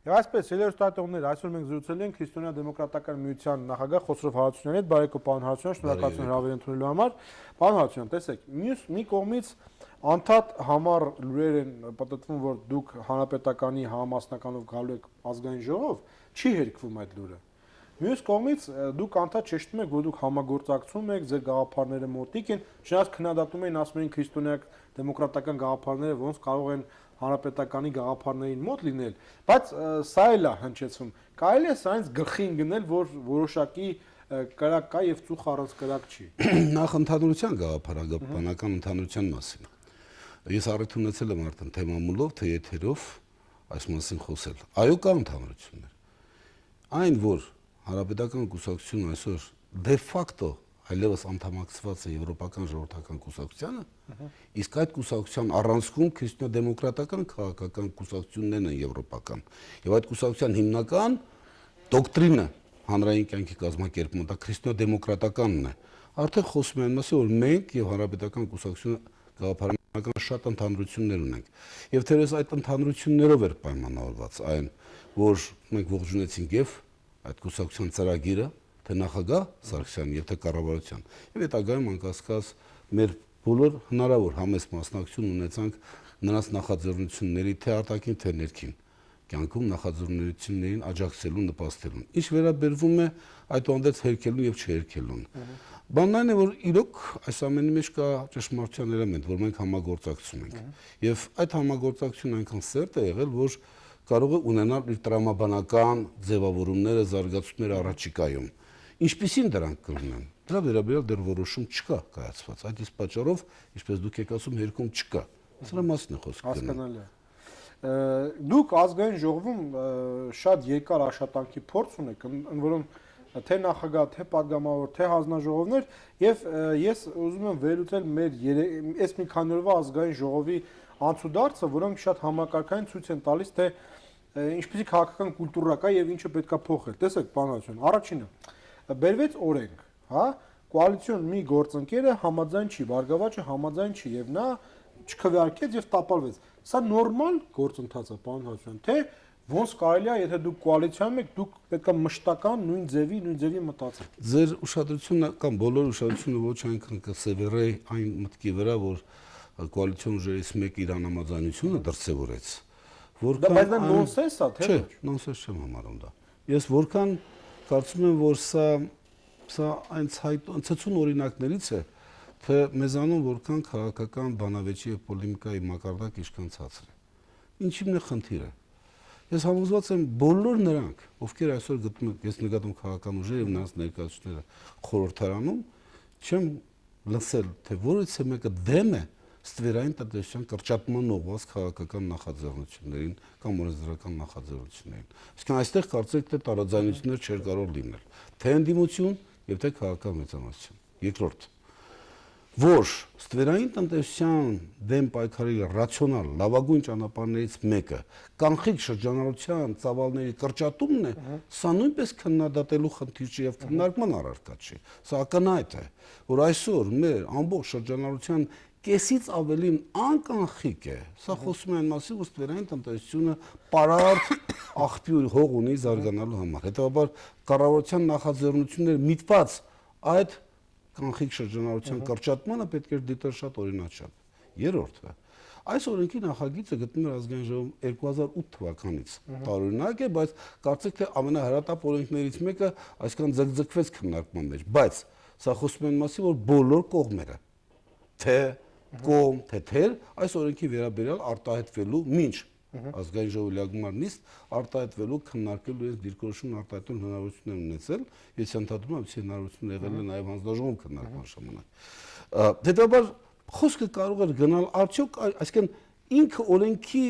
Եվ այսպես, ելերստատողներ, այսօր մենք զրուցել ենք Քրիստոնյա-դեմոկրատական միության նախագահ Խոսրով Հարությունյանի հետ, բարեկո պարոն Հարությունյան, շնորհակալություն հրավեր ընդունելու համար։ Պարոն Հարությունյան, տեսեք, մյուս մի կողմից անդադ համար լուրեր են պատտվում, որ դուք հանրապետականի համասնականով գալու եք ազգային ժողով, չի հերկվում այդ լուրը։ Մյուս կողմից դուք անդադ ճշտում եք, որ դուք համագործակցում եք, ձեր գաղափարները մոտիկ են, չնայած քննադատում էին, ասում են քրիստոնյա-դեմոկրատական գաղափարները ոնց կարող են հանրապետականի գաղափարներին մոտ լինել, բայց սա էլ է հնչեցում։ Կարելի է սրանից գլխին գնել, որ որոշակի կրակ կա եւ ծուխ առանց կրակ չի։ Նախ ընդհանրության գաղափարական ընդհանրության մասին։ Ես առիթ ունեցել եմ արդեն թեմամուլով, թե եթերով այս մասին խոսել։ Այո, կա ընդհանրություններ։ Այն, որ հանրապետական կուսակցությունը այսօր դե ֆակտո այլևս անդամակցված է եվրոպական ժողովրդական կուսակցությանը, իսկ այդ կուսակցության առանցքում քրիստոնյա-դեմոկրատական քաղաքական կուսակցություններն են եվրոպական։ Եվ այդ կուսակցության հիմնական դոկտրինը հանրային կյանքի կազմակերպումը դա քրիստոնյա-դեմոկրատականն է։ Արդեն խոսում են մասը, որ մենք եւ հանրապետական կուսակցությունը գաղափարական շատ ընդհանրություններ ունենք։ Եվ թերևս այդ ընդհանրություններով էր պայմանավորված այն, որ մենք ողջունեցինք եւ այդ կուսակցության ծրագիրը, թե նախագահ Սարգսյանի եւ թե կառավարության։ Եվ հետագայում անկասկած մեր բոլոր հնարավոր համեստ մասնակցություն ունեցանք նրանց նախաձեռնությունների թե արտաքին թե ներքին կյանքում նախաձեռնություններին աջակցելու նպաստելուն։ Ինչ վերաբերվում է այդուհանդերձ հերքելուն եւ չհերքելուն։ Բանն այն է, որ իրոք այս ամենի մեջ կա ճշմարտության էլեմենտ, որ մենք համագործակցում ենք։ Եվ այդ համագործակցությունը այնքան սերտ է եղել, որ կարող է ունենալ իր տրամաբանական ձևավորումները, զարգացումները առաջիկայում։ Ինչպիսին դրանք կլինեն։ Դրա վերաբերյալ դեռ որոշում չկա կայացված։ Այդ իսկ պատճառով, ինչպես դուք եք ասում, հերքում չկա։ Սրա մասին է խոսքը։ Հասկանալի է։ Դուք ազգային ժողովում շատ երկար աշխատանքի փորձ ունեք, ընդ որում թե նախագահ, թե падգամավոր, թե հանձնաժողովներ, եւ ես ուզում եմ վերլուծել մեր այս մի քանի օրվա ազգային ժողովի անցուդարձը, որոնք շատ համակարգային ցույց են տալիս, թե ինչպիսի քաղաքական կուլտուրա կա եւ ինչը պետք է փոխել։ Տեսեք, պարոն Հարությունյան, առաջինը բերվեց օրենք, հա, կոալիցիոն մի գործընկերը համաձայն չի, Բարգավաճը համաձայն չի եւ նա չքվեարկեց եւ տապալվեց։ Սա նորմալ գործընթաց է, պարոն Հարությունյան, թե ոնց կարելի է, եթե դուք կոալիցիայում եք, դուք պետք է մշտական նույն ձևի մտածեք։ Ձեր ուշադրությունը կամ բոլոր ուշադրությունը ոչ այնքան կսևեռե այն մտքի վրա, որ կոալիցիոն ուժերից մեկը իր անհամաձայնությունը դրսևորեց, որքան բայց դա նոնսենս է, թե ոչ։ Չէ, նոնսենս չեմ համարում դա։ Ես որքան կարծում եմ, որ սա այն ցցուն օրինակներից է, թե մեզանում որքան քաղաքական բանավեճի եւ պոլեմիկայի մակարդակը ինչքան ցածր է։ Ինչի՞մն է խնդիրը։ Ես համոզված եմ բոլոր նրանք, ովքեր այսօր գտնում են, ես նկատում քաղաքական ուժերը եւ նրանց ներկայացուցիչները խորհրդարանում, չեմ լսել, թե որից մեկը դեմ է ստվերային տնտեսության կրճատման ուղղված քաղաքական նախաձեռնություններին կամ օրենսդրական նախաձեռնություններին։ Այսինքն այստեղ կարծեք թե տարաձայնություններ չէր կարող լինել, թե ընդդիմություն եւ թե քաղաքական մեծամասնություն։ Երկրորդ, որ ստվերային տնտեսության դեմ պայքարի ռացիոնալ լավագույն ճանապարհներից մեկը կանխիկ շրջանառության ծավալների կրճատումն է, սա նույնպես քննադատելու խնդիր չի եւ քննարկման առարկա չի։ Սա ակնհայտ է, որ այսօր մեր ամբողջ շրջանառության կեսից ավելին անկանխիկ է։ Սա խոսում է այն մասին, որ ստվերային տնտեսությունը պարարտ աղբյուր հող ունի զարգանալու համար։ Հետևաբար կառավարության նախաձեռնությունները միտված այդ կանխիկ շրջանառության կրճատմանը պետք է դիտել շատ օրինաչափ։ Երրորդը, այս օրենքի նախագիծը գտնում է ազգային ժողովում 2008 թվականից տարօրինակ է, բայց կարծեք թե ամենահրատապ օրենքներից մեկը այսքան ձգձգվեց քննարկման մեջ, բայց սա խոսում է մասին, որ բոլոր կողմերը թե կողմ, թե թեր այս օրենքի վերաբերյալ արտահայտվելու մինչ ազգային ժողովի լիագումար նիստ արտահայտվելու քննարկելու այս դիրքորոշումն արտահայտելու հնարավորություն ունեցել, ես ընդհանրում եմ, որ հնարավորություն եղել է նաև հանձնաժողովում քննարկման ժամանակ։ Հետաբար խոսքը կարող էր գնալ արդյոք, այսինքն ինքը օրենքի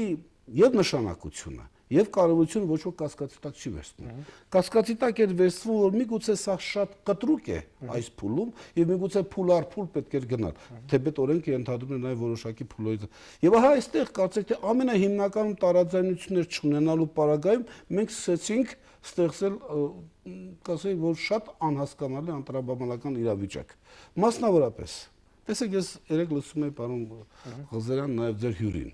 եւ նշանակությունը եւ կարողությունը ոչ ոք կասկածի տակ չի վերցնում։ Կասկածի տակ էր վերցվում, որ միգուցե սա շատ կտրուկ է այս փուլում եւ միգուցե փուլ առ փուլ պետք էր գնալ։ Թեպետ օրենքը ընդհանրում է նաեւ որոշակի փուլորից։ Եվ ահա այստեղ կարծեք թե ամենահիմնականում տարաձայնություններ չունենալու պարագայում մենք սկսեցինք ստեղծել, կասեի, որ շատ անհասկանալի անտրամաբանական իրավիճակ։ Մասնավորապես, տեսեք, ես երեք լսում եմ պարոն Ղազարյան նաեւ ձեր հյուրին։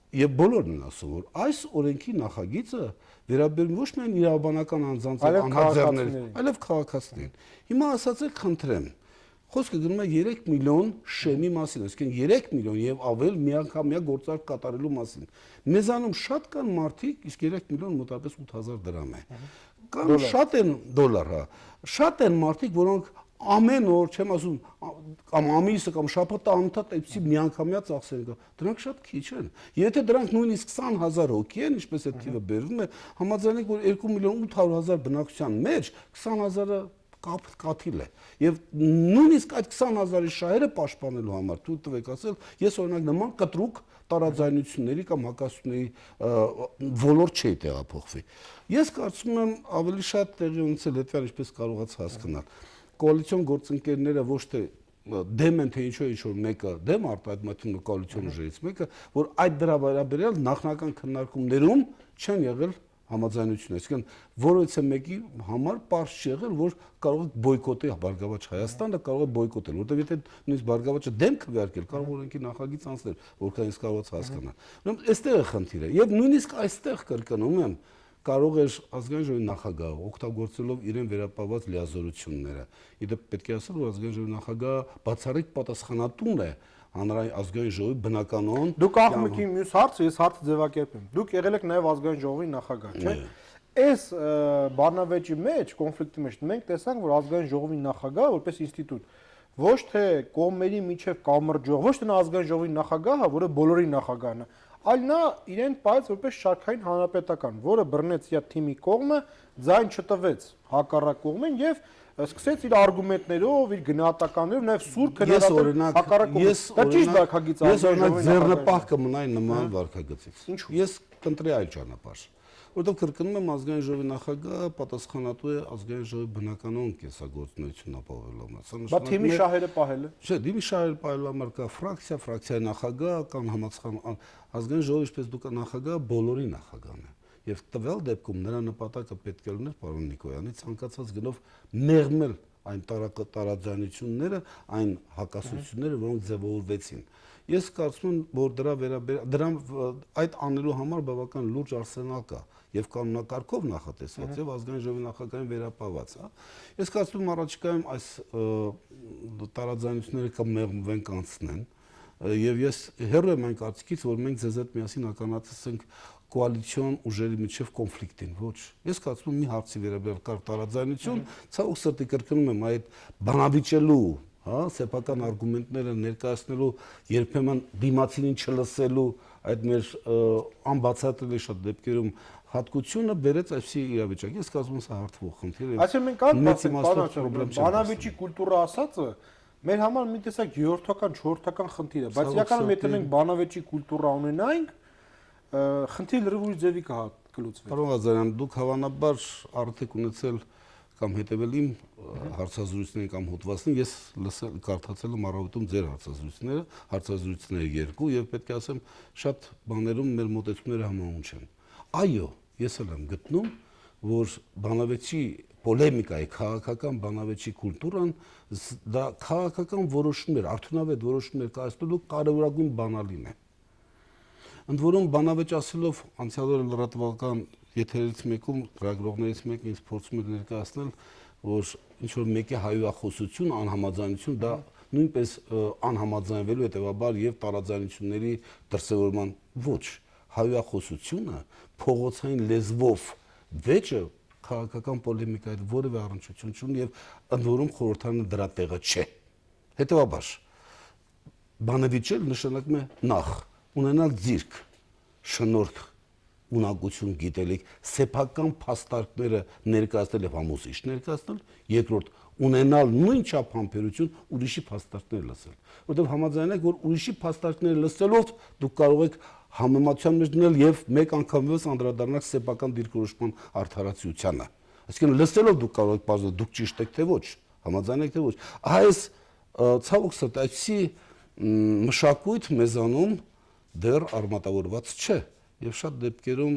Եվ բոլորն են ասում, որ այս օրենքի նախագիծը վերաբերում ոչ միայն իրավաբանական անձանց անհատներին, այլև քաղաքացիներին։ Հիմա ասացեք, խնդրեմ, խոսքը գնում է 3 միլիոն շեմի մասին, այսինքն 3 միլիոն եւ ավել միանգամյա գործարք կատարելու մասին։ Մեզանում շատ կան մարդիկ, իսկ 3 միլիոն մոտավորապես 8000 դրամ է։ Կան շատ են դոլար, հա։ Շատ են մարդիկ, որոնք ամեն օր, չեմ ասում, կամ ամիսը կամ շաբաթը անընդհատ այդպիսի միանգամյա ծախսեր կա, դրանք շատ քիչ են։ Եթե դրանք նույնիսկ 20000 հոգի են, ինչպես այդ թիվը բերվում է, համաձայնենք, որ 2 միլիոն 800 000 բնակչության մեջ 20000-ը կաթիլ է։ Եւ նույնիսկ այդ 20000-ի շահերը պաշտպանելու համար թույլ տվեք ասել, ես օրինակ նման կտրուկ տարաձայնությունների կամ հակասությունների ոլորտ չի տեղափոխվի։ Ես կարծում եմ ավելի շատ տեղի ունեցել հետո ինչպես կարողաց հասկանալ։ Կոալիցիոն գործընկերները ոչ թե դեմ են թե ինչ-որ մեկը դեմ արտադրություն կոալիցիոն ուժերից մեկը, որ այդ դրա վերաբերյալ նախնական քննարկումներում չեն եղել համաձայնություն, այսինքն որևէ մեկի համար պարզ չի եղել, որ կարող է բոյկոտել Բարգավաճ Հայաստանը, կարող է բոյկոտել, որտեղ եթե նույնիսկ Բարգավաճը դեմ քվեարկել, կարող օրենքի նախագիծ անցնել, որքան ինձ կարողաց հասկանալ։ Ուրեմն այստեղ է խնդիրը, եւ նույնիսկ այստեղ կրկնում եմ, կարող էր ազգային ժողովի նախագահը օգտագործելով իրեն վերապահված լիազորությունները։ Իդեպ պետք է ասել, որ ազգային ժողովի նախագահը բացառիկ պատասխանատուն է հանրային ազգային ժողովի բնականon։ Դուք աղմուկի մյուս հարցը, ես հարցը ձևակերպեմ։ Դուք եղել եք նաև ազգային ժողովի նախագահ, չէ՞։ Այս բանավեճի մեջ, կոնֆլիկտի մեջ մենք տեսանք, որ ազգային ժողովի նախագահը որպես ինստիտուտ ոչ թե կողմերի միջև կամրջող, ոչ թե նա ազգային ժողովի նախագահը, որը բոլորի նախագահն է, այլ նա իրեն պայծ որպես շարքային հանրապետական, որը բռնեց իր թիմի կողմը, ձայն չտվեց հակառակ կողմին եւ սկսեց իր արգումենտներով, իր գնահատականներով նաեւ սուր քննադատել հակառակ կողմը։ Դա ճիշտ վարքագիծ է։ Ես օրինակ ձեռնպահ կմնայի նման վարքագծից։ Ինչու՞։ Ես կընտրեի այլ ճանապարհ։ Որտեղ կրկնում եմ ազգային ժողովի նախագահը պատասխանատու է ազգային ժողովի բնականon կեսագործունեությունն ապահովելու համար։ Բա թիմի շահերը պահելը։ Չէ, թիմի շահերը պահելու համար կա ֆրակցիայի նախագահ կամ համաձայն ազգային ժողովի ինչպես դուք նախագահը բոլորի նախագահն է։ Եվ տվյալ դեպքում նրա նպատակը պետք է լիներ պարոն Նիկոյանի ցանկացած գնով մեղմել այն տարաձայնությունները, այն հակասությունները, որոնք ձևավորվեցին։ Ես կարծում եմ, որ դրան այդ անելու համար բավական լուրջ արսենալ կա եւ կանոնակարգով նախատեսված եւ ազգային ժողովի նախագահին վերապահված, հա։ Ես կարծում եմ առաջիկայում այս տարաձայնությունները կմեղմվեն կանցնեն եւ ես հեռու եմ այն կարծիքից, որ մենք ձեզ հետ միասին ականատեսենք կոալիցիոն ուժերի միջև կոնֆլիկտին, ոչ։ Ես կարծում եմ մի հարցի վերաբերյալ կար տարաձայնություն, ցավոք սրտի կրկնում եմ այդ բանավիճելու, հա, սեփական արգումենտները ներկայացնելու, երբեմն դիմացինին չլսելու այդ մեր անբացատրելի շատ դեպքերում հատկությունը բերեց այսի իրավիճակի։ Ես կարծում եմ սա հարթվող խնդիր է։ Այսինքն մենք կան բանավիճի կուլտուրա ասածը մեր համար մի տեսակ երրորդական, չորրորդական խնդիր է, բայց իրականում եթե մենք բանավեճի կուլտուրա ունենայինք, խնդիրը լրիվ ձևի կլուծվի։ Պարոն Ղազարյան, դուք հավանաբար արդյոք ունեցել կամ հետևել իմ հարցազրույցներին կամ հոդվածներին, ես կարդացել եմ առավոտում ձեր հարցազրույցները երկու եւ պետք է ասեմ շատ բաներում մեր մոտեցումները համահունչ են։ Այո, ես էլ եմ գտնում, որ բանավեճի պոլեմիկայի քաղաքական բանավեճի կուլտուրան դա քաղաքական որոշումներ, արդյունավետ որոշումներ կայացնելու կարևորագույն բանալին է։ Ընդ որում բանավեճ ասելով անցյալ օրը լրատվական եթերից մեկում լրագրողներից մեկը ինձ փորձում էր ներկայացնել, որ ինչ որ մեկի հայրախոսություն, անհամաձայնություն դա նույնպես անհամաձայնվելու հետևաբար եւ տարաձայնությունների դրսեւորման ոչ հայրախոսությունը փողոցային լեզվով վեճը քաղաքական պոլեմիկայի որևէ առնչություն չունի եւ ընդ որում խորհրդարանը դրա տեղը չէ։ Հետևաբար բանավիճել նշանակում է նախ ունենալ ձիրք, շնորհք, ունակություն, գիտելիք, սեփական փաստարկները ներկայացնել եւ համոզիչ ներկայացնել, երկրորդ ունենալ նույն չափ համբերություն ուրիշի փաստարկներ լսել, որովհետեւ համաձայնեք, որ ուրիշի փաստարկները լսելով դուք կարող եք համեմատության մեջ դնել եւ մեկ անգամից անդրադառնալ սեփական դիրքորոշման արդարացիությանը։ Այսինքն լսելով դուք կարող եք բարձր դուք ճիշտ եք թե ոչ, համաձայնեք թե ոչ։ Այս ցավոք սրտի այսի մշակույթ մեզանում դեռ արմատավորված չէ եւ շատ դեպքերում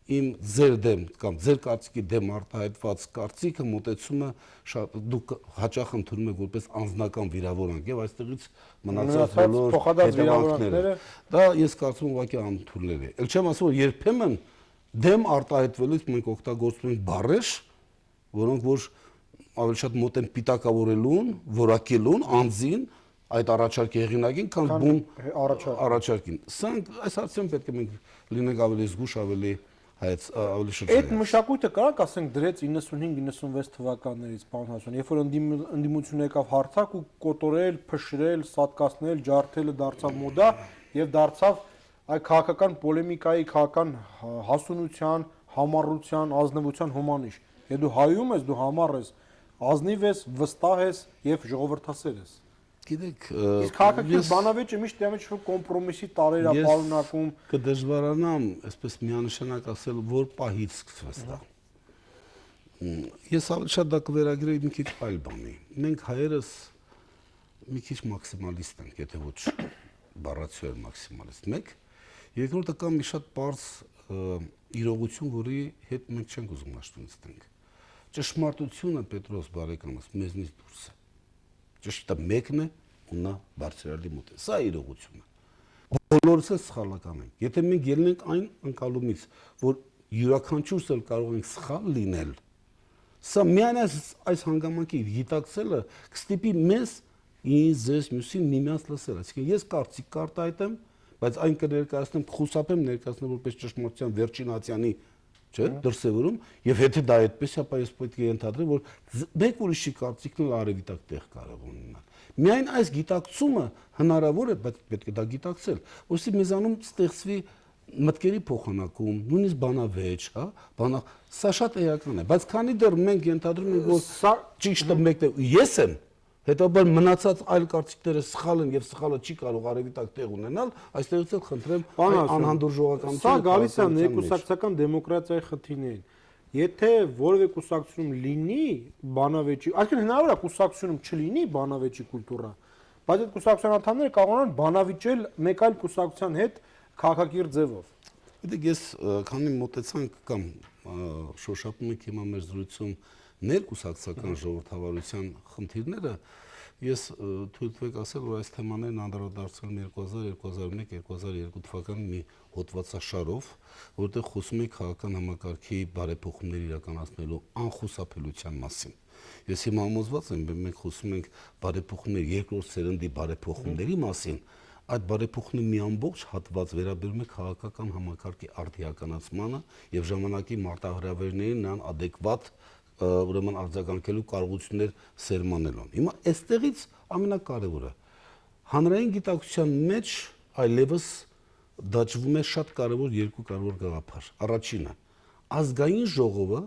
իմ ձեր դեմ կամ ձեր կարծիքի դեմ արտահայտված կարծիքը մոտեցումը շատ դուք հաճախ ընդունում եք որպես անձնական վիրավորանք եւ այստեղից մնացած բոլոր հետևանքները դա ես կարծում եմ ուղղակի անընդունելի է։ Էլ չեմ ասում որ երբեմն դեմ արտահայտվելուց մենք օգտագործում ենք բառեր, որոնք որ ավելի շատ մոտ են պիտակավորելուն, որակելուն, անձին այդ առաջարկի հեղինակին, քան բուն առաջարկին։ Սրանք այս հարցում պետք է մենք լինենք ավելի զգուշ, ավելի ավելի շրջանակ։ Այդ մշակույթը կարանք ասենք դրեց 95-96 թվականներից, պարոն Հասան, երբ որ ընդդիմություն եկավ հարթակ ու կոտորել, փշրել, սատկացնել, ջարդելը դարձավ մոդա եւ դարձավ այ քաղաքական պոլեմիկայի, քաղաքական հասունության, համառության, ազնվության հոմանիշ։ Եթե դու հայում ես, դու համառ ես, ազնիվ ես, վստահ ես եւ ժողովրդասեր ես։ Գիտեք, իսկ քաղաքական բանավեճը միշտ դեմի չէ կոմպրոմիսի տարեր է պարունակում։ Կդժվարանամ, այսպես միանշանակ ասել, որ պահից սկսվեց դա։ Ես ավելի շատ դա կվերագրեի մի քիչ այլ բանի։ Մենք հայերս մի քիչ մաքսիմալիստ ենք, եթե ոչ բառացիորեն մաքսիմալիստ։ Մեկ, երկրորդը կա մի շատ པարզ իրողություն, որի հետ մենք չենք ուզում աշտունից տենք։ Ճշմարտությունը, Պետրոս բարեկամս, մեզնից դուրս է։ Ճիշտը մեկն է ու նա բարձրալի մոտ է։ Սա իրողությունն է։ Բոլորս էլ սխալական ենք։ Եթե մենք ելնենք այն ընկալումից, որ յուրաքանչյուրս էլ կարող ենք սխալ լինել, սա միայն այս հանգամանքի գիտակցելը կստիպի մեզ ինձ ձեզ մյուսին միմյանց լսել։ Այսինքն ես կարծիք կարտահայտեմ, բայց այն կներկայացնեմ, խուսափեմ ներկայացնել որպես ճշմարտության վերջին ատյանի չէ, դրսևորում, եւ եթե դա այդպես է, ապա ես պետք է ենթադրեմ, որ մեկ ուրիշի կարծիքն էլ արևիտակ տեղ կարող ունենալ։ Միայն այս գիտակցումը հնարավոր է, բայց պետք է դա գիտակցել, որովհետեւ մեզանում ստեղծվի մտքերի փոխանակում, նույնիսկ բանավեճ, հա, սա շատ էական է, բայց քանի դեռ մենք ենթադրում ենք, որ սա ճիշտը մեկն է, ես եմ, հետո մնացած այլ կարծիքները սխալ են եւ սխալը չի կարող արևիտակ տեղ ունենալ, այստեղից էլ խնդրեմ անհանդուրժողականություն։ Սա գալիս է ներկուսակցական դեմոկրատիայի խթիներին։ Եթե որևէ կուսակցությունում լինի բանավեճի, այսինքն հնարավոր է կուսակցությունում չլինի բանավեճի կուլտուրա, բայց այդ կուսակցության անդամները կարող են բանավիճել մեկ այլ կուսակցության հետ քաղաքակիրթ ձևով։ Գիտեք, ես քանի մոտեցանք կամ շոշափում եք հիմա մեր զրույցում ներկուսակցական ժողովրդավարության խնդիրները, ես թույլ տվեք ասել, որ այս թեմաներն անդրադարձել 2000-2001-2002 թվականի մի հոդվածաշարով, որտեղ խոսում է քաղաքական համակարգի բարեփոխումներ իրականացնելու անխուսափելիության մասին։ Ես հիմա համոզված եմ, մենք խոսում ենք բարեփոխումներ երկրորդ սերնդի բարեփոխումների մասին, այդ բարեփոխումների մի ամբողջ հատված վերաբերում է քաղաքական համակարգի արդիականացմանը եւ ժամանակի մարտահրավերներին նրան adekvat ուրեմն արձագանքելու կարողություններ սերմանելուն։ Հիմա այստեղից ամենակարևորը հանրային գիտակցության մեջ այլևս դաջվում է շատ կարևոր երկու կարևոր գաղափար։ Առաջինը ազգային ժողովը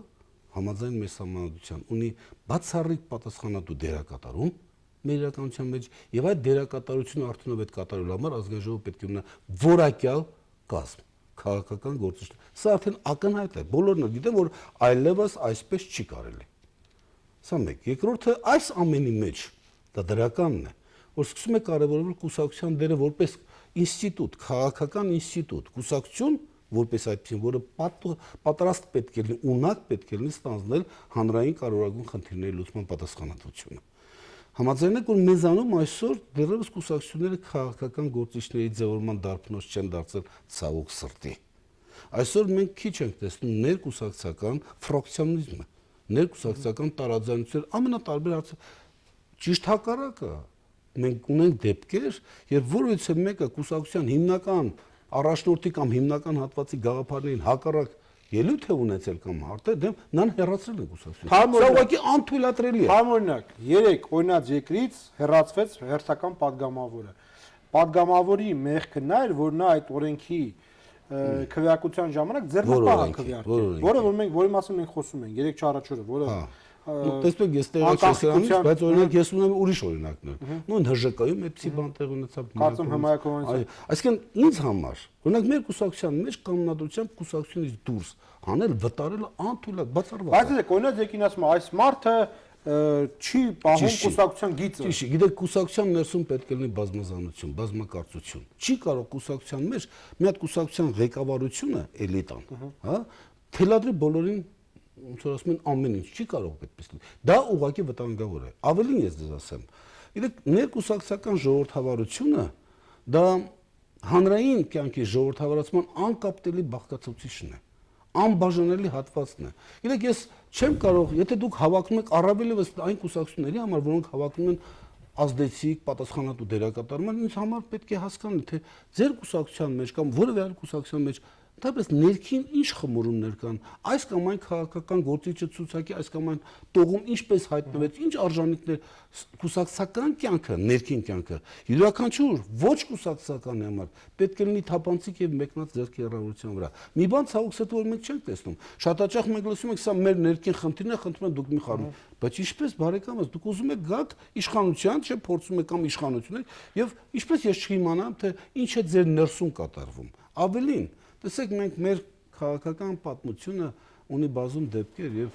համաձայն մեր համանդության ունի բացառիկ պատասխանատու դերակատարում մեր իրականության մեջ եւ այդ դերակատարությունը արդյունավետ կատարելու համար ազգային ժողովը պետք է ունենա որակյալ կազմ քաղաքական գործիչներ։ Սա արդեն ակնհայտ է, բոլորն էլ գիտեն, որ այլևս այսպես չի կարելի։ Սա մեկ։ Երկրորդը այս ամենի մեջ դա դրականն է, որ սկսում է կարևորել կուսակցության դերը որպես ինստիտուտ, քաղաքական ինստիտուտ, կուսակցություն որպես այդպեսին, որը պատրաստ պետք է լինի, ունակ պետք է լինի ստանձնել հանրային կարևորագույն խնդիրների լուծման պատասխանատվությունը։ Համաձայն եք, որ մեզանում այսօր դեռևս կուսակցությունները քաղաքական գործիչների ձևավորման դարբնոց չեն դարձել ցավոք սրտի։ Այսօր մենք քիչ ենք տեսնում ներկուսակցական ֆրակցիոնիզմը, ներկուսակցական տարաձայնություններ ամենատարբեր հարցեր։ Ճիշտ հակառակը, մենք ունենք դեպքեր, երբ որևէ մեկը կուսակցության հիմնական առաջնորդի կամ հիմնական հատվածի գաղափարներին հակառակ ելույթ է ունեցել կամ հարթել դեմ նրան հեռացրել են կուսակցություն։ Սա ուղղակի անթույլատրելի է։ Համօրինակ, 3 օրինաց երկրից հեռացվեց հերթական падգամավորը։ Падգամավորի մեղքը նա էր, որ նա այդ օրենքի քվեարկության ժամանակ ձեռնպահ քվեարկել, որի մասին մենք խոսում ենք 3-4 օրը, որը տեսեք, ես տեղակ չեմ, բայց օրինակ ես ունեմ ուրիշ օրինակներ։ Նույն ՀԺԿ-ում այդպիսի բան տեղ ունեցավ։ Կարծում Հմայակովյանը։ Այսինքն ինձ համար, օրինակ մեր կուսակցության մեջ կանոնադրությամբ կուսակցությունից դուրս հանել վտարելը անթույլատ բացառված։ Բայց դեք օրինակ եկին ասում այս մարդը չի պահում Ճիշտ չի։ կուսակցության գիծը։ Ճիշտ, գիտեք, կուսակցության ներսում պետք է լինի բազմազանություն, բազմակարծություն։ Չի կարող կուսակցության մեջ մի հատ կուսակցության ղեկավարությունը էլիտան, հա, թելադրի բոլորին ոնց որ ասում են ամեն ինչ, չի կարող այդպես լինի։ Դա ուղղակի վտանգավոր է։ Ավելին ես ձեզ ասեմ։ Գիտեք, ներկուսակցական ժողովրդավարությունը դա հանրային կյանքի ժողովրդավարացման անկապտելի բաղկացուցիչն է, անբաժանելի հատվածն է։ Գիտեք, ես չեմ կարող, եթե դուք հավակնում եք առավելևս այն կուսակցությունների համար, որոնք հավակնում են ազդեցիկ, պատասխանատու դերակատարման, ինձ համար պետք է հասկանալ, թե ձեր կուսակցության մեջ կամ որևէ այլ կուսակցության մեջ Դեպս ներքին ինչ խմորումներ կան, այս կամ այն քաղաքական գործիչը ցուցակի, այս կամ այն տողում ինչպես հայտնվեց, ինչ արժանինքներ կուսակցական կյանքը, ներքին կյանքը, յուրաքանչյուր ոչ կուսակցականի համար պետք է լինի թափանցիկ եւ մեկնած ձեռքի հեռավորության վրա։ Մի բան ցավոք սրտի որ մենք չենք տեսնում։ Շատ հաճախ մենք լսում ենք, սա մեր ներքին խնդիրն է, խնդրում են դուք մի խառնում։ Բայց ինչպես բարեկամս, դուք ուզում եք գաք իշխանության, չէ՞, փորձում եք կամ իշխանություններ եւ ինչպես ես չիմանամ, թե ինչ է ձեր ներսում կատարվում։ Ավելին տեսեք, մենք մեր քաղաքական պատմությունը ունի բազում դեպքեր եւ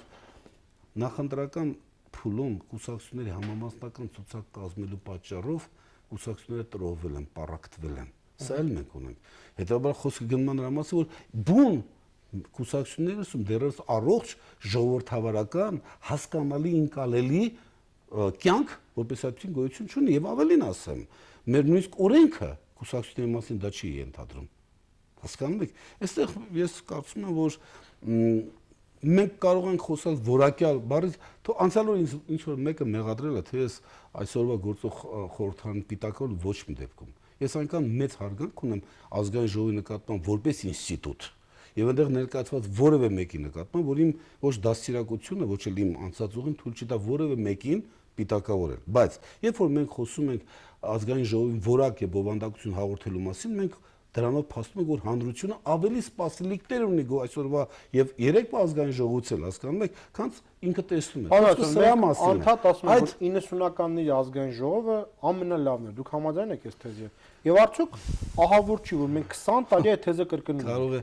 նախընտրական փուլում կուսակցությունների համամասնական ցուցակ կազմելու պատճառով կուսակցությունները տրոհվել են, պառակտվել են։ Սա էլ մենք ունենք։ Հետաբար խոսքը գնում է նրա մասին, որ բուն կուսակցություններս դեռևս առողջ ժողովրդավարական հասկանալի ինկալելի կյանք, որպես այդպիսին գոյություն չունի եւ ավելին ասեմ, մեր նույնիսկ օրենքը կուսակցությունների մասին դա չի ենթադրում։ Հասկանում եք, այստեղ ես կարծում եմ, որ մենք կարող ենք խոսալ որակյալ բառից, թող անցյալ օր ինչ որ մեկը մեղադրել է, թե ես այսօրվա գործող խորհրդարան պիտակալ ոչ մի դեպքում։ Ես այնքան մեծ հարգանք ունեմ ազգային ժողովի նկատմամբ որպես ինստիտուտ եւ այնտեղ ներկայացված որևէ մեկի նկատմամբ, որ իմ ոչ դաստիարակությունը, ոչ էլ իմ անցած ուղին թույլ չի տա որևէ մեկին պիտակավորել։ Բայց երբ որ մենք խոսում ենք ազգային ժողովին որակ եւ բովանդակություն հաղորդելու մասին, մենք դրանով փաստում ենք, որ հանրությունը ավելի սպասելիքներ ունի գո այսօրվա եւ երեկվա ազգային ժողովից էլ հասկանում եք, քան ինքը տեսնում է։ Անդադ ասում եմ, որ 90-ականների ազգային ժողովը ամենալավն է։ Դուք համաձայն եք այս թեզի։ Եվ արդյոք ահավոր չի, որ մենք 20 տարի այդ թեզը կրկնենք։ Կարող է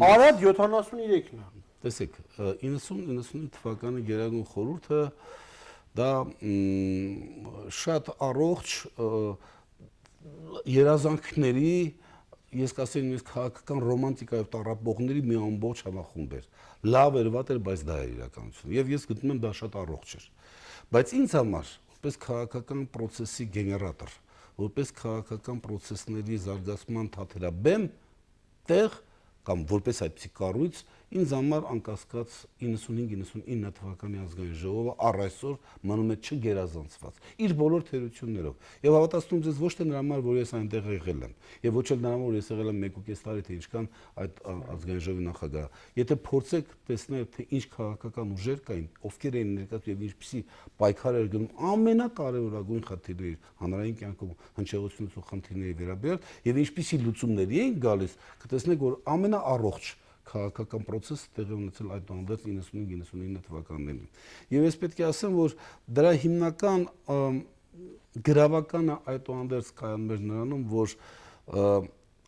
Արադ 73-ն է։ Տեսեք, 90-95 թվականի Գերագույն խորհուրդը դա շատ առողջ երազանքների ես կասեի նույնիսկ քաղաքական ռոմանտիկայով տառապողների մի ամբողջ համախումբ էր։ Լավ էր, վատ էր, բայց դա էր իրականությունը։ Եվ ես գտնում եմ դա շատ առողջ էր։ Բայց ինձ համար, որպես քաղաքական process-ի գեներատոր, որպես քաղաքական process-ների զարգացման թաթերաբեմ տեղ կամ որպես այդպիսի կառույց, ինձ համար անկասկած 95-99 թվականի ազգային ժողովը առ այսօր մնում է չգերազանցված իր բոլոր թերություններով եւ հավատացնում ձեզ ոչ թե նրա համար որ ես այնտեղ եղել եմ եւ ոչ էլ նրա համար որ ես եղել եմ 1.5 տարի թե ինչքան այդ ազգային ժողովի նախագահ եթե փորձեք տեսնել թե ինչ քաղաքական ուժեր կային ովքեր էին ներկայացնում եւ ինչպիսի պայքար էր գնում ամենակարևորագույն խնդիրների հանրային կյանքում հնչեղությունից ու խնդիրների վերաբերյալ եւ ինչպիսի լուծումների էին գալիս կտեսնեք որ ամենաառողջ քաղաքական process տեղի ունեցել այդ անդրած 95-99 թվականներին։ Եվ ես պետք է ասեմ, որ դրա հիմնական գրավականը այդ անդրած կայանում էր նրանում, որ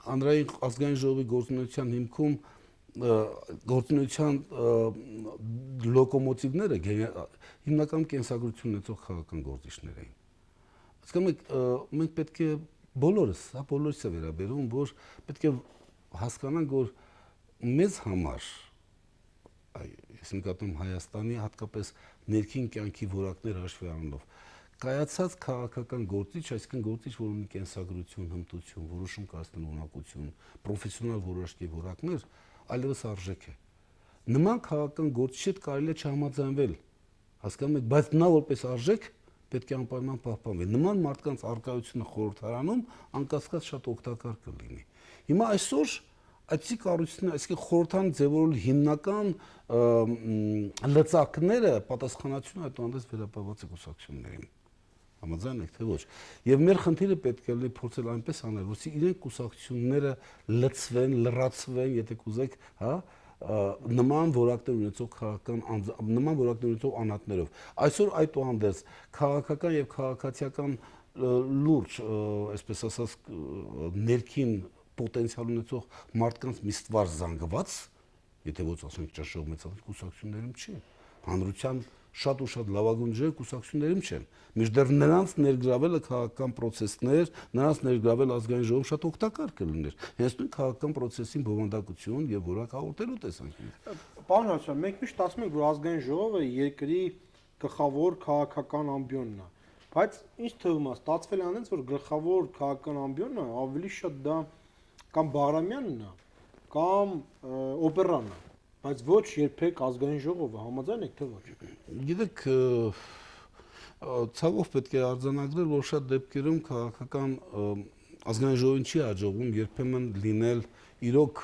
հանրային ազգային ժողովի գործունեության հիմքում գործունեության լոկոմոտիվները հիմնական կենսագրություն ունեցող քաղաքական գործիչներ էին։ Հասկանում եք, մենք պետք է բոլորս, հա բոլորս է վերաբերում, որ պետք է հասկանանք, որ մեզ համար ես նկատում Հայաստանի հատկապես ներքին կյանքի որակներ հաշվի առնելով կայացած քաղաքական գործիչ, այսինքն գործիչ, որ ունի կենսագրություն, հմտություն, որոշում կայացնելու ունակություն, պրոֆեսիոնալ որոշակի որակներ, այլևս արժեք է։ Նման քաղաքական գործիչի հետ կարելի է չհամաձայնվել, հասկանում եք, բայց նա որպես արժեք պետք է անպայման պահպանվի։ Նման մարդկանց առկայությունը խորհրդարանում անկասկած շատ օգտակար կլինի։ Հիմա այսօր այդպիսի կառույցներ, այսինքն խորհրդան ձևավորել հիմնական լծակները պատասխանատվությունը այդ անդես վերապահված է կուսակցություններին։ Համաձայն եք թե ոչ։ Եվ մեր խնդիրը պետք է լինի փորձել այնպես անել, որ իրենք կուսակցությունները լծվեն, լրացվեն, եթե կուզեք, հա, նման որակներ ունեցող քաղաքական նման որակներ ունեցող անհատներով։ Այսօր այդ անդես քաղաքական եւ քաղաքացիական լուրջ, այսպես ասած, ներքին պոտենցիալ ունեցող մարդկանց մի ստվար զանգված, եթե ոչ ասենք ճաշող մեծացած կուսակցություններում չի։ Հանրության շատ ու շատ լավագույն ուժերը կուսակցություններում չեն։ Մինչդեռ նրանց ներգրավելը քաղաքական process-ներ, նրանց ներգրավել ազգային ժողով շատ օգտակար կլիներ։ Հենց նույն քաղաքական process-ին բովանդակություն եւ որակ հաղորդելու տեսանկյունից։ Պարոն Հարությունյան, մենք միշտ ասում ենք, որ ազգային ժողովը երկրի գլխավոր քաղաքական ամբիոնն է, բայց ինչ թվում է, ստացվել է այնպես, որ գլխավոր քաղաքական ամբիոնը ավելի շատ դա կամ Բաղրամյանն է, կամ օպերան է, բայց ոչ երբեք ազգային ժողովը, համաձայն եք թե ոչ։ Գիտեք, ցավով պետք է արձանագրել, որ շատ դեպքերում քաղաքական ազգային ժողովին չի հաջողվում երբեմն լինել իրոք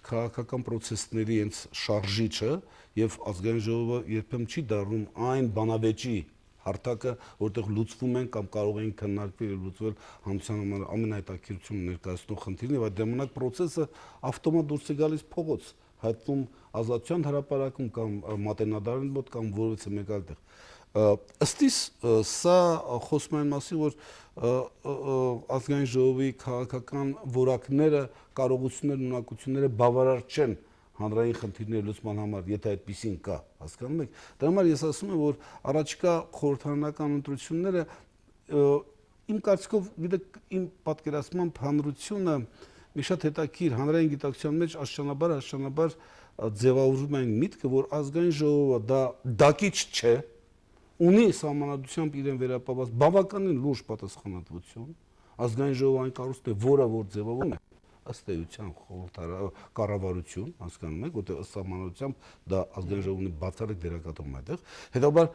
քաղաքական process-ների հենց շարժիչը եւ ազգային ժողովը երբեմն չի դառնում այն բանավեճի հարթակը, որտեղ լուծվում են կամ կարող են քննարկվել եւ լուծվել հանրության համար ամենահետաքրքրությունը ներկայացնող խնդիրն եւ այդ ժամանակ process-ը ավտոմատ դուրս է գալիս փողոց, հայտնում ազատության հրապարակում կամ մատենադարանի մոտ կամ որևէ մեկ այլ տեղ։ Ըստ իս սա խոսում են մասին, որ ազգային ժողովի քաղաքական որակները, կարողություններն, ունակությունները բավարար չեն հանրային խնդիրների լուծման համար, եթե այդպեսին կա, հասկանում եք։ Դրա համար ես ասում եմ, որ առաջիկա խորհրդարանական ընտրությունները իմ կարծիքով, գիտեք, իմ պատկերացմամբ հանրությունը մի շատ հետաքրքիր հանրային գիտակցության մեջ աստիճանաբար ձևավորվում են միտքը, որ ազգային ժողովը դա դակիչ չէ, ունի սահմանադրությամբ իրեն վերապահված բավականին լուրջ պատասխանատվություն, ազգային ժողովը այն կառույցն է, որը որ ձևավորում է ըստ էության կառավարություն, հասկանում եք, որտեղ ըստ սահմանադրությամբ դա ազգային ժողովի բացառիկ դերակատարում է այդտեղ, հետաբար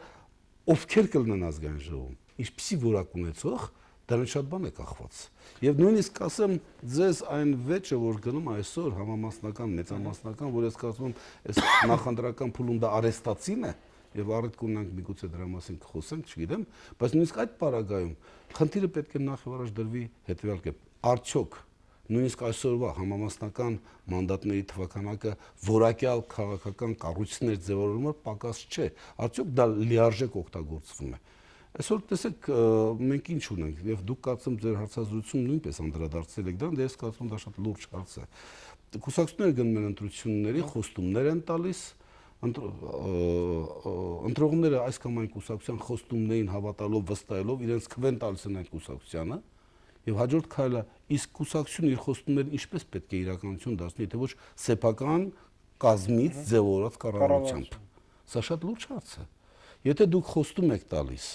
ովքեր կլինեն ազգային ժողովում, ինչպիսի որակ ունեցող, դրանից շատ բան է կախված։ Եվ նույնիսկ ասեմ ձեզ այն վեճը, որ գնում այսօր համամասնական, մեծամասնական, որ ես կարծում եմ, այս նախընտրական փուլում դա արեստացին է, եւ առիթ կունենանք միգուցե դրա մասին կխոսենք, չգիտեմ, բայց նույնիսկ այդ պարագայում խնդիրը պետք է նախ եւ առաջ դրվի հետեւյալ կերպ. արդյոք նույնիսկ այսօրվա համամասնական մանդատների թվականակը որակյալ քաղաքական կառույցներ ձևավորումը պակաս չէ, արդյոք դա լիարժեք օգտագործվում է։ Այսօր տեսեք, մենք ինչ ունենք, եւ դուք կարծեմ ձեր հարցազրույցում նույնպես անդրադարձել եք դրան, ես կարծում դա շատ լուրջ հարց է։ Կուսակցությունները գնում են ընտրությունների, խոստումներ են տալիս, ընտրողները այս կամ այն կուսակցության խոստումներին հավատալով, վստահելով իրենց քվեն տալիս են այդ կուսակցությանը, եւ հաջորդ քայլը իսկ կուսակցությունը իր խոստումներն ինչպես պետք է իրականություն դարձնի, եթե ոչ սեփական կազմից ձևավորված կառավարությամբ։ Սա շատ լուրջ հարց է։ Եթե դուք խոստում եք տալիս,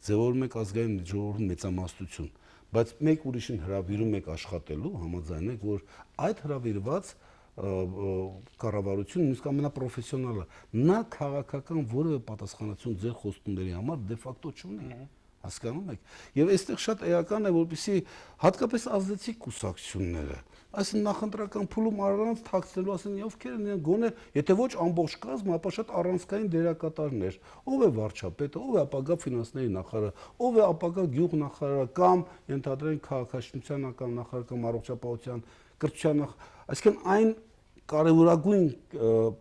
ձևորում եք ազգային ժողովրդի մեծամասնություն, բայց մեկ ուրիշին հրավիրում եք աշխատելու, համաձայն եք, որ այդ հրավիրված կառավարությունը նույնիսկ ամենապրոֆեսիոնալը նա քաղաքական որևէ պատասխանատվություն ձեր խոստումների համար դե ֆակտո չունի, հասկանում եք։ Եվ այստեղ շատ էական է, որպեսզի հատկապես ազդեցիկ կուսակցությունները այս նախընտրական փուլում առանց թաքցնելու ասեն, ովքեր են գոնե, եթե ոչ ամբողջ կազմը, ապա շատ առանցքային դերակատարներ, ով է վարչապետը, ով է ապագա ֆինանսների նախարարը, ով է ապագա գյուղնախարարը կամ ենթադրենք քաղաքաշինության կամ նախարար կամ առողջապահության կրթության այսինքն այն կարևորագույն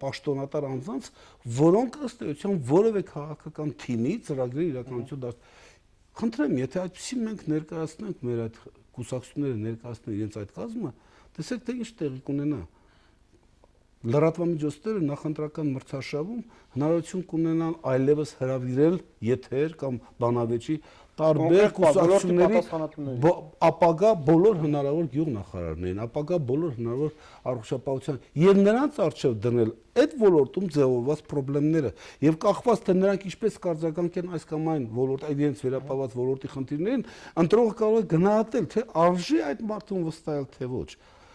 պաշտոնատար անձանց, որոնք ըստ էության որևէ քաղաքական թիմի ծրագրի իրականություն դարձ։ Խնդրեմ, եթե այդպեսի մենք ներկայացնենք մեր այդ կուսակցությունները ներկայացնեն իրենց այդ կազմը, տեսեք թե ինչ տեղի կունենա։ Լրատվամիջոցները նախընտրական մրցարշավում հնարավորություն կունենան այլևս հրավիրել եթեր կամ բանավեճի տարբեր կուսակցությունների ապագա բոլոր հնարավոր գյուղնախարարներին, ապագա բոլոր հնարավոր առողջապահության եւ նրանց առջեւ դնել այդ ոլորտում ձևավորված խնդիրները եւ կախված թե նրանք ինչպես կարձականքեն այս կամ այն ոլորտ այդ իրենց վերապահված ոլորտի խնդիրներին, ընտրողը կարող է գնահատել թե արժի այդ մարդուն վստահել թե ոչ։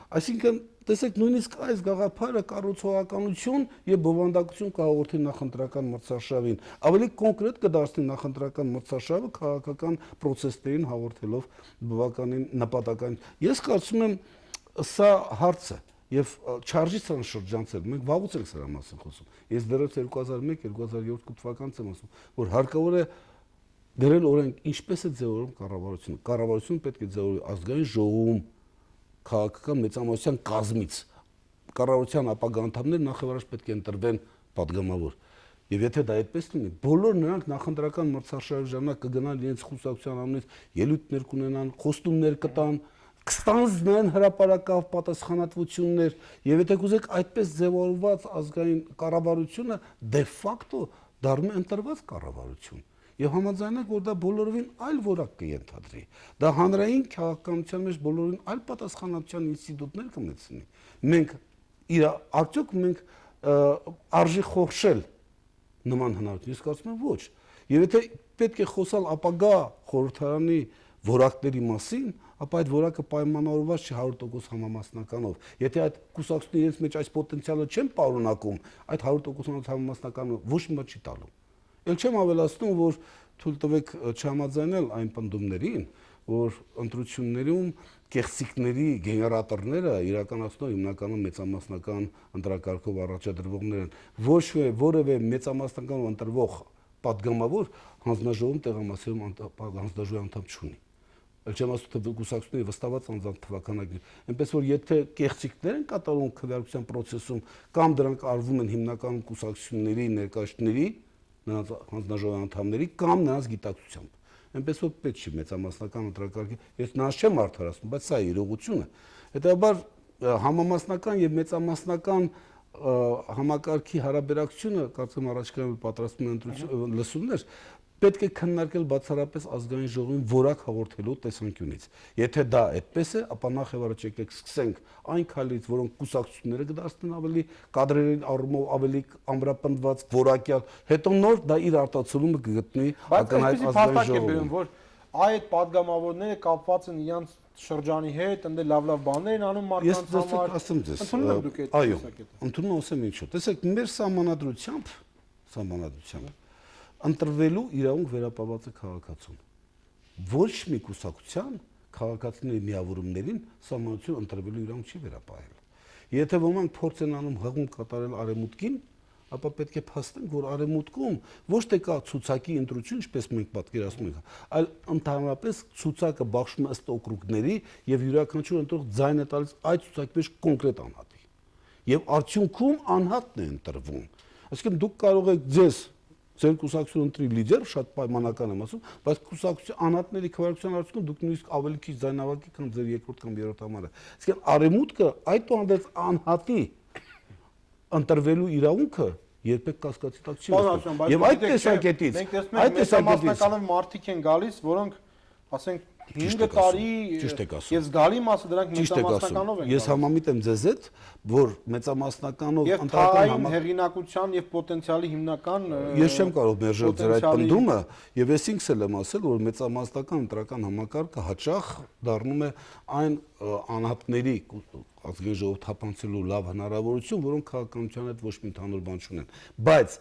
Այսինքն տեսեք նույնիսկ այս գաղափարը կառուցողականություն եւ բովանդակություն կհաղորդի նախընտրական մրցարշավին, ավելի կոնկրետ կդարձնի նախընտրական մրցարշավը քաղաքական process-ներին հաղորդելով բավականին նպատակային։ Ես կարծում եմ սա հարց է եւ չարժից են շրջանցել։ Մենք վաղուց ենք սրա մասին խոսում։ Ես դեռևս 2001-2007 թվականից եմ ասում, որ հարկավոր է դրել օրենք ինչպես է ձևավորում կառավարությունը։ Կառավարությունը պետք է ձևավորի ազգային ժողովում քաղաքական մեծամասնության կազմից կառավարության ապագա անդամները նախ եւ առաջ պետք է ընտրվեն падգամավոր։ Եվ եթե դա այդպես լինի, բոլոր նրանք նախընտրական մրցարշավի ժամանակ կգնան իրենց խուսակցության անունից ելույթներ կունենան, խոստումներ կտան, կստանձնեն հրապարակավ պատասխանատվություններ, եւ եթե կուզեք այդպես ձևավորված ազգային կառավարությունը դե ֆակտո դառնում է ընտրված կառավարություն։ Եվ համաձայնենք, որ դա բոլորովին այլ որակ կենթադրի։ Դա հանրային քաղաքականության մեջ բոլորովին այլ պատասխանատվության ինստիտուտներ կմտցնի։ Մենք արդյոք մենք արժի խորշել նման հնարավորություն, ես կարծում եմ ոչ։ Եվ եթե պետք է խոսալ ապագա խորհրդարանի որակների մասին, ապա այդ որակը պայմանավորված չի 100% համամասնականով։ Եթե այդ կուսակցությունները իրենց մեջ այս պոտենցիալը չեն պարունակում, այդ 100% համամասնականը ոչ մի բան չի տալու։ Էլ չեմ ավելացնում, որ թույլ տվեք չհամաձայնել այն պնդումներին, որ ընտրություններում կեղծիքների գեներատորները իրականացնող հիմնականում մեծամասնական ընտրակարգով առաջադրվողներ են, ոչ որևէ մեծամասնական ընտրվող պատգամավոր հանձնաժողովում տեղամասերում հանձնաժողովի անդամ չունի։ Չեմ ասում, թե կուսակցությունների վստահված անձանց թվականակներ, այնպես որ եթե կեղծիքներ են կատարում քվեարկության process-ում կամ դրանք արվում են հիմնականում կուսակցությունների ներկայացուցիչների, նրանց հանձնաժողովի անդամների կամ նրանց գիտակցությամբ, այնպես որ պետք չի մեծամասնական ընտրակարգի, ես նրանց չեմ արդարացնում, բայց սա է իրողությունը։ Հետևաբար համամասնական եւ մեծամասնական համակարգի հարաբերակցությունը, կարծեմ առաջիկայում պատրաստվում են լսումներ, պետք է քննարկել բացառապես ազգային ժողովին որակ հաղորդելու տեսանկյունից։ Եթե դա այդպես է, ապա նախ եւ առաջ եկեք սկսենք այն քայլից, որոնք կուսակցությունները կդարձնեն ավելի կադրերի առումով ավելի ամրապնդված, որակյալ, հետո նոր դա իր արտացոլումը կգտնի ակնհայտ ազգային ժողովում։ Որ այդ падգամավորները կապված են իրանց շրջանի հետ, ընդ լավ բաներ են անում մարդկանց համար։ Ես ասեմ ձեզ, ընդունում եմ դուք այդ տեսակետը։ Ընդունում ասեմ ինչու։ Տեսեք, մեր սահմանադրությամբ ընտրվելու իրավունք վերապահված է քաղաքացուն։ Ոչ մի կուսակցության քաղաքացիների միավորումներին սահմանություն ընտրվելու իրավունք չի վերապահել։ Եթե ոմանք փորձ են անում հղում կատարել արևմուտքին, ապա պետք է փաստենք, որ արևմուտքում ոչ թե կա ցուցակի ընտրություն, ինչպես մենք պատկերացնում ենք, այլ ընդհանրապես ցուցակը բաշխում է ըստ օկրուգների եւ յուրաքանչյուր ընտրող ձայն է տալիս այդ ցուցակի մեջ կոնկրետ անհատի։ Եվ արդյունքում անհատն է ընտրվում։ Այսինքն դուք կարող եք ձեր կուսակցություն ընտրի լիդեր, շատ պայմանական եմ ասում, բայց կուսակցության անհատների քվեարկության արդյունքում դուք նույնիսկ ավելի քիչ ձայնավակի կամ ձեր երկրորդ կամ երրորդ համարը։ Այսինքն արևմուտքը այդուհանդերձ անհատի ընտրվելու իրավունքը երբեք կասկածի տակ չի մտնում։ Եվ այդ տեսակետից մեծամասնականով մարդիկ են գալիս, որոնք ասենք 5 տարի եւ զգալի մասը դրանք մեծամասնականով են։ Ես համամիտ եմ ձեզ հետ, որ մեծամասնականով ընտրական հեղինակության եւ պոտենցիալի հիմնական ես չեմ կարող մերժել ձեր այդ պնդումը եւ ես ինքս էլ եմ ասել, որ մեծամասնական ընտրական համակարգը հաճախ դառնում է այն անհատների ազգային ժողով թափանցելու լավ հնարավորություն, որոնք քաղաքականության հետ ոչ մի ընդհանուր բան չունեն։ Բայց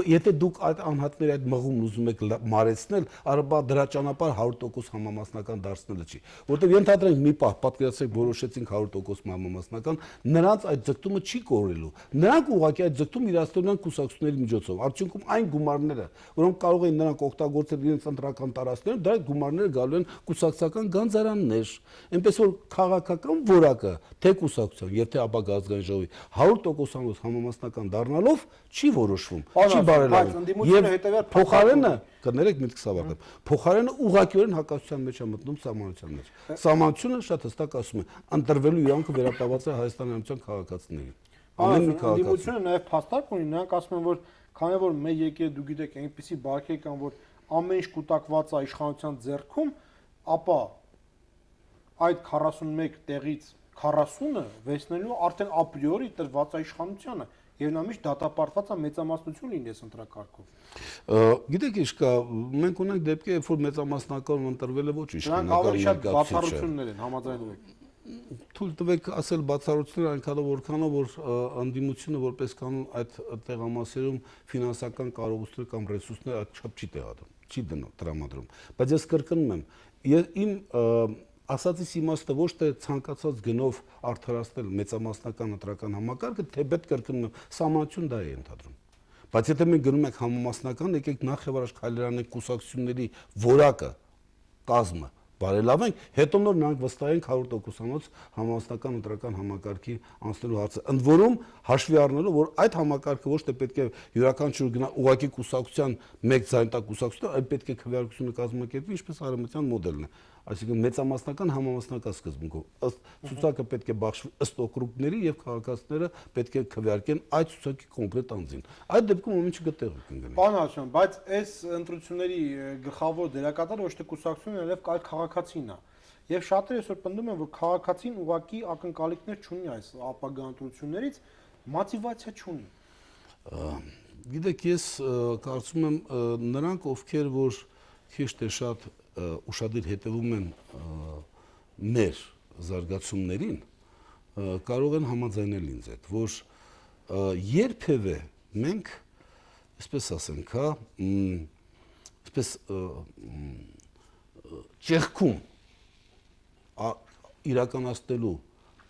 եթե դուք այդ անհատների այդ մղումն ուզում եք մարեցնել, ապա դրա ճանապարհ 100% համամասնական դարձնելը չի։ Որտեղ ենթադրենք մի պահ պատկերացրեք որոշեցինք 100% համամասնական, նրանց այդ ձգտումը չի կորելու։ Նրանք ուղղակի այդ ձգտումը իրացնելու են կուսակցությունների միջոցով։ Արդյունքում այն գումարները, որոնք կարող են նրանք օգտագործել իրենց ընտրական տարածքներում, դա գումարները գալու են կուսակցական գանձարաններ։ Այնպես որ քաղաքական որակը թե կուսակցության, եւ թե ապագա ազգային ժողովի 100% համամասնական դառնալով չի որոշվում, չի բարելավում։ Եվ փոխարենը, կներեք միտքս ավարտեմ, փոխարենը ուղղակիորեն հակասության մեջ է մտնում սահմանության մեջ։ Սահմանությունը շատ հստակ ասում է, ընտրվելու իրավունքը վերապահված է Հայաստանի Հանրապետության քաղաքացիներին։ Ամեն մի քաղաքացի։ Ընդդիմությունը նաեւ փաստակ ունի, նրանք ասում են, որ քանի որ մեր եկել դու գիտեք այնպեսի բարքեր կան, որ ամեն ինչ կուտակված է իշխանության ձեռքում, ապա այդ 41 տեղից 40-ը վերցնելու արդեն ապրիորի տրված է իշխանությանը եւ նա միշտ դատապարտված է մեծամասնություն լինես ընտրակարգով։ Գիտեք ինչ կա, մենք ունենք դեպքի, երբ որ մեծամասնական ընտրվել է ոչ իշխանական ավելի շատ բացառություններ են, համաձայնվում եք։ Թույլ տվեք ասել բացառությունները այնքանով որքանով որ ընդդիմությունը որպես կանոն այդ տեղամասերում ֆինանսական կարողություններ կամ ռեսուրսներ այդ չափ չի տեղադրում, չի տրամադրում։ Բայց ես կրկնում եմ, իմ ասածից իմաստը ոչ թե ցանկացած գնով արդարացնել մեծամասնական ընտրական համակարգը, թեպետ կրկնում եմ, սահմանություն դա է ընդհանրում։ Բայց եթե մենք գնում ենք համամասնական, եկեք նախ եւ առաջ քայլեր անենք կուսակցությունների որակը, կազմը բարելավենք, հետո նոր նրանք վստահենք 100%-անոց համամասնական ընտրական համակարգի անցնելու հարցը։ Ընդ որում հաշվի առնելով, որ այդ համակարգը ոչ թե պետք է յուրաքանչյուր գնա ուղղակի կուսակցության մեկ ձայնտակ կուսակցություն, այլ պետք է քվեարկությունը կազմակերպվի, ինչպես արևմտյան մոդելն է։ Այսինքն մեծամասնական համամասնական սկզբունքով ըստ ցուցակը պետք է բաշխվի ըստ օկրուգների եւ քաղաքացիները պետք է քվեարկեն այդ ցուցակի կոմպլետ անձին։ Այդ դեպքում ամեն ինչը գտեղ կընկնի։ Պարոն Հաշյան, բայց այս ընտրությունների գլխավոր դերակատարը ոչ թե կուսակցությունն է, այլև այլ քաղաքացին է։ Եվ շատերը այսօր պնդում են, որ քաղաքացին ուղղակի ակնկալիքներ չունի այս ապագա ընտրություններից, մոտիվացիա չունի։ Գիտեք, ես կարծում եմ նրանք, ովքեր որ քիչ թե շատ ուշադիր հետևում են մեր զարգացումներին, կարող են համաձայնել ինձ հետ, որ երբևէ մենք, այսպես ասենք, հա, այսպես ճեղքում իրականացնելու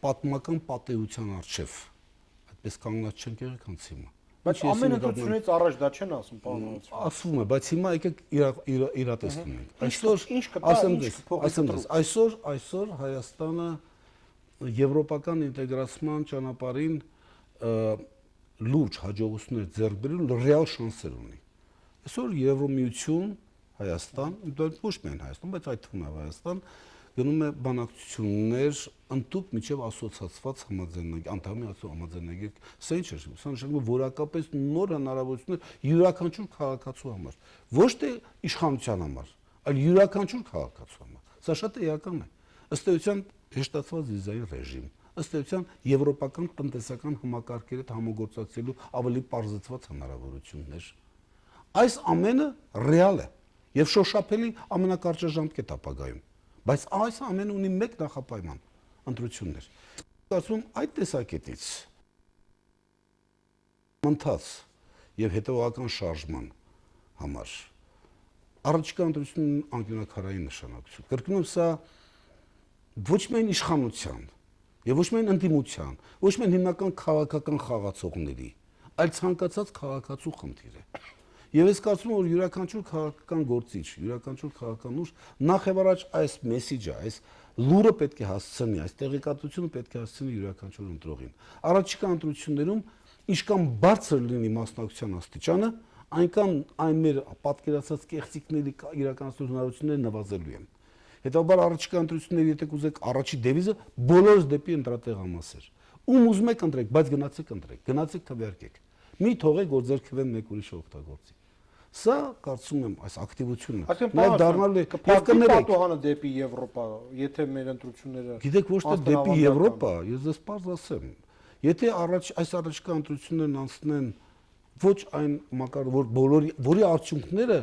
պատմական պատեհության առջև այդպես կանգնած չենք եղել քան հիմա։ Բայց ամեն ընտրությունից առաջ դա չեն ասում, պարոն Հաշյան։ Ասվում է, բայց հիմա եկեք իրատեսնում ենք։ Ասեմ դες, այսօր Հայաստանը եվրոպական ինտեգրացման ճանապարհին լուրջ հաջողություններ ձեռք բերելու ռեալ շանսեր ունի։ Այսօր Եվրոմիություն, Հայաստան, ոչ միայն Հայաստան, բայց այդ թվում է Հայաստան, գնում է բանակցություններ ընդཐུպ միջև ասոցիացված անդամի համաձայնագիր։ Սա ինչ է, սա նշանակում է որակապես նոր հնարավորություններ յուրաքանչյուր քաղաքացու համար, ոչ թե իշխանության համար, այլ յուրաքանչյուր քաղաքացու համար։ Սա շատ էական է։ Ըստ էության հեշտացված վիզայի ռեժիմ, ըստ էության եվրոպական տնտեսական համակարգերի հետ համագործակցելու ավելի պարզեցված հնարավորություններ։ Այս ամենը ռեալ է եւ շոշափելի ամենակարճաժամկետ ապագայում։ Բայց այս ամենը ունի մեկ նախապայման՝ ընտրություններ։ Կարծում այդ տեսակետից մնաց եւ հետեւական շարժման համար առաջիկա ընտրությունն անկյունակարային նշանակություն։ Կրկնում սա ոչ միայն իշխանության եւ ոչ միայն ընդդիմության, ոչ միայն հիմնական քաղաքական խաղացողների, այլ ցանկացած քաղաքացու խնդիր է։ Եվ ես կարծում եմ, որ յուրաքանչյուր քաղաքական գործիչ, յուրաքանչյուր քաղաքական ուժ նախ եւ առաջ այս մեսեջը, այս լուրը պետք է հասցնի, այս տեղեկատվությունը պետք է հասցնի յուրաքանչյուր ընտրողին։ Առաջիկա ընտրություններում ինչքան բարձր լինի մասնակցության աստիճանը, այնքան այն մեր պատկերացած կեղծիքների իրականացնելու հնարավորությունները նվազելու են։ Հետաբար առաջիկա ընտրությունների, եթե կուզեք, առաջի դեվիզը բոլորս դեպի ընտրատեղամասեր։ Ում ուզում եք ընտրեք, բայց գնացեք ընտրեք, գնացեք քվեարկեք։ Մի թողեք, որ ձեր քվեն մեկ ուրիշ օգտագործի։ Սա կարծում եմ այս ակտիվությունը Այսինքն դառնալու է պատոհանը դեպի Եվրոպա, եթե մեր ընտրությունները գիտեք ոչ թե դեպի Եվրոպա, ես դες պարզ ասեմ։ Եթե այս առաջիկա ընտրություններն անցնեն ոչ այն մակարդակով, որ որի արդյունքները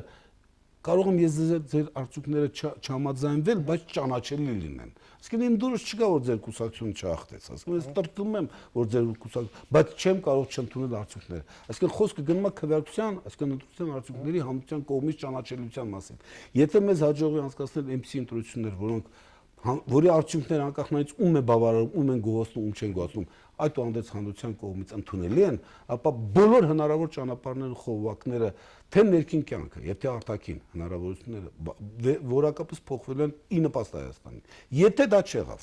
կարող եմ ես ձեր արդյունքները չհամաձայնվել, բայց ճանաչելի լինեն։ Այսինքն իմ դուրս չկա որ ձեր կուսակցությունը չախտեց, այսինքն ես տրտում եմ որ ձեր բայց չեմ կարող չընդունել արդյունքները։ Այսինքն խոսքը գնում է քվեարկության, այսինքն ընտրության արդյունքների համության կողմից ճանաչելիության մասին։ Եթե մեզ հաջողի անցկացնել այնպիսի ընտրություններ, որի արդյունքները անկախնայից ում է բավարարում, ում են գողացնում, ում չեն գողացնում, այդուհանդերձ հանրության կողմից ընդունելի են, ապա բոլոր հնարավոր ճանապարհները, խողովակները, թե ներքին կյանքը, եւ թե արտաքին հնարավորությունները որակապես փոխվել են ի նպաստ Հայաստանի։ Եթե դա չեղավ,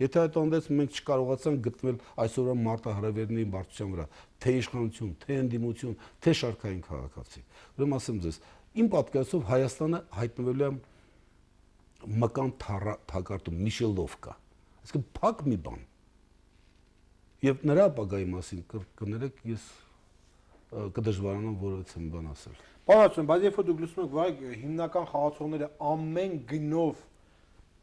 եթե այդուհանդերձ մենք չկարողացանք գտնել այսօրվա մարտահրավերների բարձրության վրա, թե իշխանություն, թե ընդդիմություն, թե շարքային քաղաքացի, ուրեմն ասեմ ձեզ, իմ պատկերացով Հայաստանը հայտնվելու է մկան թակարդում Միշելովկա, այսինքն փակ մի բան։ Եվ նրա ապագայի մասին կներեք ես կդժվարանամ որևէ մի բան ասել։ Պարոն Հաշյան, բայց երբ որ դուք լսում եք, վայ հիմնական խաղացողները ամեն գնով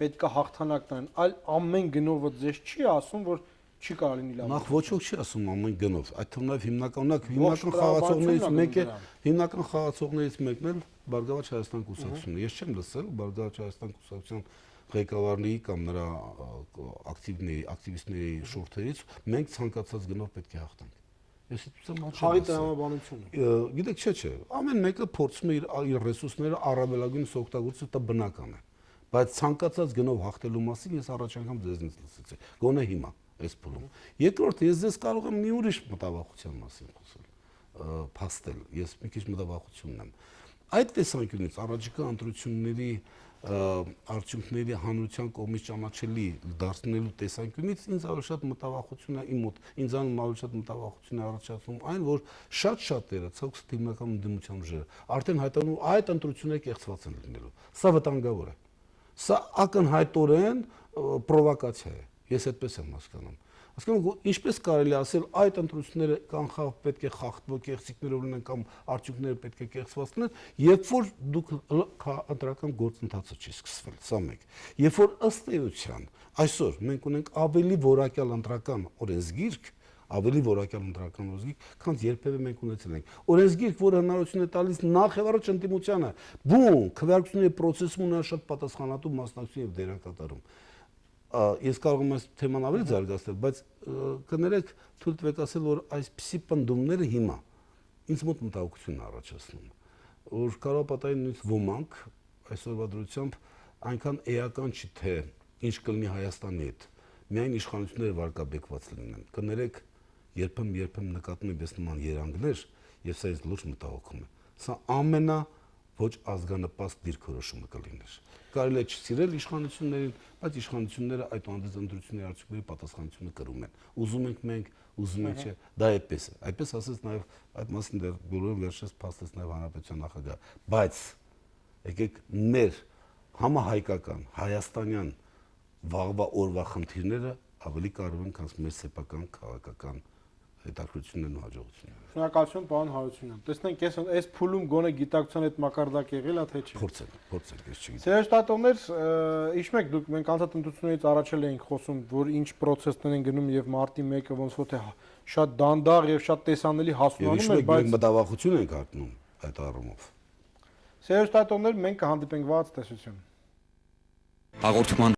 պետք է հաղթանակ տան, այլ ամեն գնովը ձեզ չի ասում, որ չի կարող լինի լավ։ Նախ ոչ ոք չի ասում ամեն գնով, այդ թվում է հիմնական խաղացողներից մեկն էլ Բարգավաճ Հայաստան կուսակցությունն է։ Ես չեմ լսել Բարգավաճ Հայաստան կուսակցության ղեկավարների կամ նրա ակտիվիստների շուրթերից մենք ցանկացած գնով պետք է հաղթանք։ Ես իդուսեմ խաղի տրամաբանությունը։ Գիտեք, չէ, ամեն մեկը փորձում է իր ռեսուրսները առավելագույնս օգտագործել, դա բնական է։ Բայց ցանկացած գնով հաղթելու մասին ես առաջ անգամ ձեզնից լսեցի։ Գոնե հիմա այս փուլում։ Երկրորդ, ես ձեզ կարող եմ մի ուրիշ մտավախության մասին խոսել, փաստել։ Ես մի քիչ մտավախություն ունեմ։ Այդ տեսանկյունից առաջիկա ընտրությունների արդյունքների հանրության կողմից ճանաչելի դարձնելու տեսանկյունից ինձ ավելի շատ մտավախություն է իմ մոտ, ինձանում ավելի շատ մտավախություն է առաջացնում այն, որ շատ շատերը ցոքս հիմնական ընդդիմության ուժերը արդեն հայտարարում այդ ընտրությունները կեղծված են լինելու։ Սա վտանգավոր է։ Սա ակնհայտորեն պրովոկացիա է։ Ես այդպես եմ հասկանում։ Հասկանում ինչպես կարելի ասել այդ ընտրությունները կանխավ պետք է խախտվող կեղծիքներով լինեն կամ արդյունքները պետք է կեղծված լինեն, երբ որ դուք ընտրական գործընթացը չի սկսվել, սա մեկ։ Երբ որ ըստ էության այսօր մենք ունենք ավելի որակյալ ընտրական օրենսգիրք, ավելի որակյալ ընտրական օրենսգիրք, քան երբևէ մենք ունեցել ենք։ Օրենսգիրք, որը հնարավորություն է տալիս նախ եւ առաջ ընդդիմությանը, բուն քվեարկությունների process-ում ունենալ շատ պատասխանատու մասնակցություն եւ դերակատարում։ Ես կարող եմ այս թեման ավելի զարգացնել, բայց կներեք թույլ տվեք ասել, որ այսպիսի պնդումները հիմա ինձ մոտ մտահոգություն առաջացնում, որ կարող պատահի նույնիսկ ոմանք այսօրվա դրությամբ այնքան էական չի, թե ինչ կլինի Հայաստանի հետ, միայն իշխանությունները վարկաբեկված լինեն։ Կներեք, երբեմն նկատում եմ ես նման երանգներ, եւ սա ինձ լուրջ մտահոգում է։ Սա ամենա ոչ ազգանպաստ դիրքորոշումը կլիներ։ Կարելի է չսիրել իշխանություններին, բայց իշխանությունները այդ անդեզ ընտրությունների արդյունքների պատասխանատվությունը կրում են։ Ուզում ենք մենք, ուզում ենք չէ, դա այդպես է։ Այդպես ասեց նաև այդ մասին դեռ բոլորը վերջերս փաստեց նաև հանրապետության նախագահը։ Բայց եկեք մեր համահայկական, հայաստանյան վաղվա օրվա խնդիրները ավելի կարևոր են, քան մեր սեփական քաղաքական հետաքրքրություններն ու հաջողությունները։ Շնորհակալություն, պարոն Հարությունյան։ Տեսնենք, այս փուլում գոնե գիտակցության այդ մակարդակ եղել է, թե չէ։ Փորձենք, ես չգիտեմ։ Սերժտատողներ, հիշում եք, դուք մենք անցած ընտրություններից առաջ էինք խոսում, որ ինչ process-ներ են գնում եւ մարտի 1-ը ոնց որ թե շատ դանդաղ եւ շատ տեսանելի հասունանում է, բայց մտավախություն ենք ակնում այդ առումով։ Սերժտատողներ, մենք կհանդիպենք վաղ տեսություն։ Հաղորդման